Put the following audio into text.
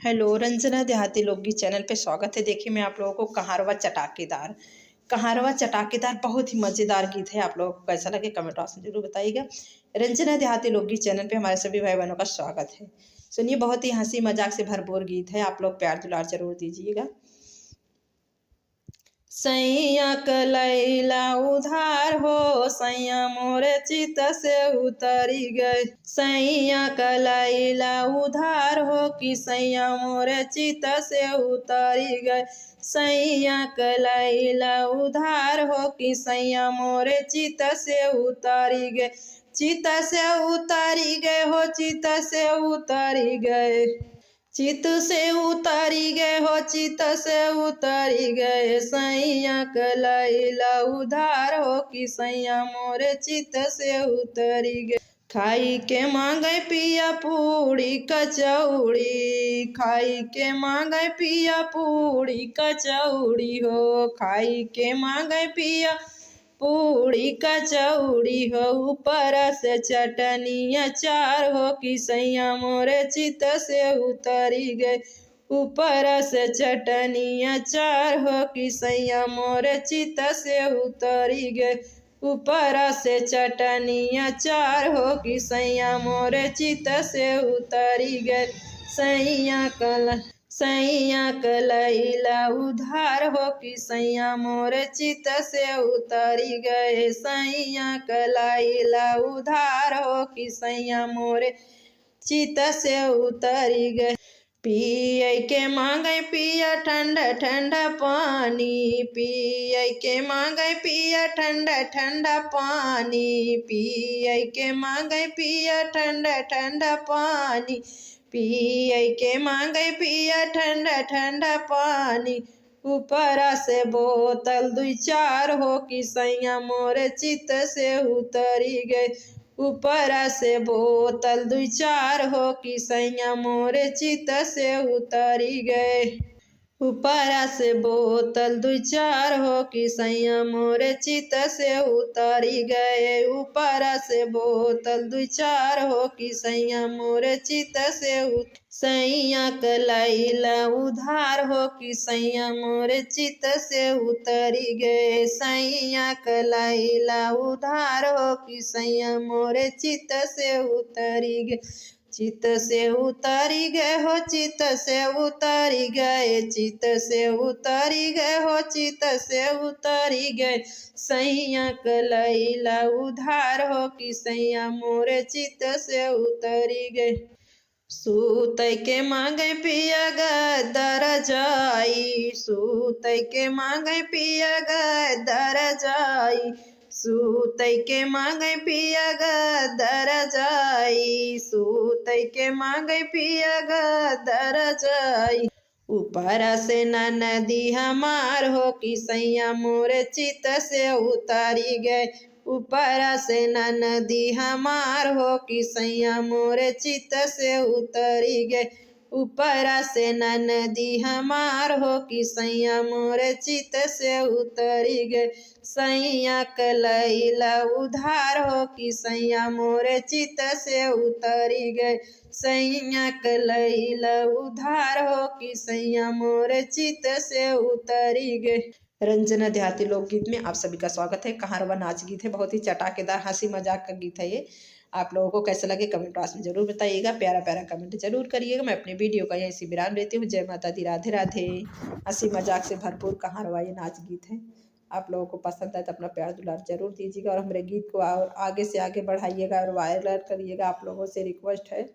Hello, Ranjana देहाती लोकगीत channel पे स्वागत है। देखिए मैं आप लोगों को कहारवा चटाकेदार बहुत ही मज़ेदार गीत है। आप लोगों को कैसा लगे कमेंट बॉक्स में जरूर बताइएगा। रंजना देहाती लोकगीत चैनल पे हमारे सभी भाई बहनों का स्वागत है। सुनिए, बहुत ही हंसी मजाक से भरपूर गीत है। आप लोग प्यार दुलार जरूर दीजिएगा। सैया कलैला उधार हो, सैया मोरे चित से उतरी गए। सैया कलैला उधार हो कि सैया मोरे चित से उतरी गए। सैया कलैला उधार हो कि सैया मोरे चित से उतरी गए। चित से उतरी गए हो, चित से उतरी गए। चित से उतारी गए हो, चित से उतारी गए। सैया कलैला उधार हो कि सैया मोरे चित से उतरी गए। खाई के मांगे पिया पूड़ी कचौड़ी, खाई के मांगे पिया पूड़ी कचौड़ी हो। खाई के मांगे पिया पूड़ी कचौड़ी हो, ऊपर से चटनी अचार हो कि सैया मोरे चित से उतरी गए। ऊपर से चटनी अचार हो कि सैया मोरे चित से उतरी गए। ऊपर से चटनी अचार हो कि सैया मोरे चित से उतरी गए। सैया कलैला उधार हो कि सैया मोरे चित से उतरी गए। सैया कलैला उधार हो कि सैया मोरे चित से उतरी गए। पिए के मांगे पिया ठंडा ठंडा पानी, पिए के मांगे पिया ठंडा ठंडा पानी। पिए के मांगे पिया ठंडा ठंडा पानी। पिए के मांगे पिया ठंडा ठंडा पानी। ऊपर से बोतल दुई चार हो कि सैया मोरे चित से उतरी गए। ऊपर से बोतल दुई चार हो कि सैया मोरे चित से उतरी गए। ऊपर से बोतल दुई चार हो कि सैया मोरे चित से उतरी गए। ऊपर से बोतल दुई चार हो कि सैया मोरे चित से सैया कलैला उधार हो कि सैया मोरे चित से उतरी गए। सैया कलैला उधार हो कि सैया मोरे चित से उतरी गए। चित से उतरी गए हो, चित से उतरी गए। चित से उतरी गए हो, चित से उतरी गए। सैया कलैला उधार हो कि सैया मोरे चित से उतरी गए। सूत के मांगे पिया गदर जाई, सूत के मांगे पिया गदर जाई। सूत के मांगे पिया गदर जाई, सूत के मांगे पिया गदर जाई। ऊपर से नदी हमार हो कि सैया मोरे चित से उतारी गए। ऊपर से नदी हमार हो कि सैया मोरे चित से उतरी गए। ऊपर से नदी हमार हो कि सैया मोरे चित से उतरी गए। सैया कलैला उधार हो कि सैया मोरे चित से उतरी गए। सैया कलैला उधार हो कि सैया मोरे चित से उतरी गए। रंजना देहाती लोकगीत में आप सभी का स्वागत है। कहारवा नाच गीत है, बहुत ही चटाकेदार हंसी मजाक का गीत है ये। आप लोगों को कैसा लगे कमेंट बॉक्स में जरूर बताइएगा। प्यारा प्यारा कमेंट जरूर करिएगा। मैं अपने वीडियो का यहीं से विराम लेती हूँ। जय माता दी, राधे राधे। हंसी मजाक से भरपूर कहारवा ये नाच गीत है। आप लोगों को पसंद आए तो अपना प्यार दुलार जरूर दीजिएगा और हमारे गीत को और आगे से आगे बढ़ाइएगा और वायरल करिएगा। आप लोगों से रिक्वेस्ट है।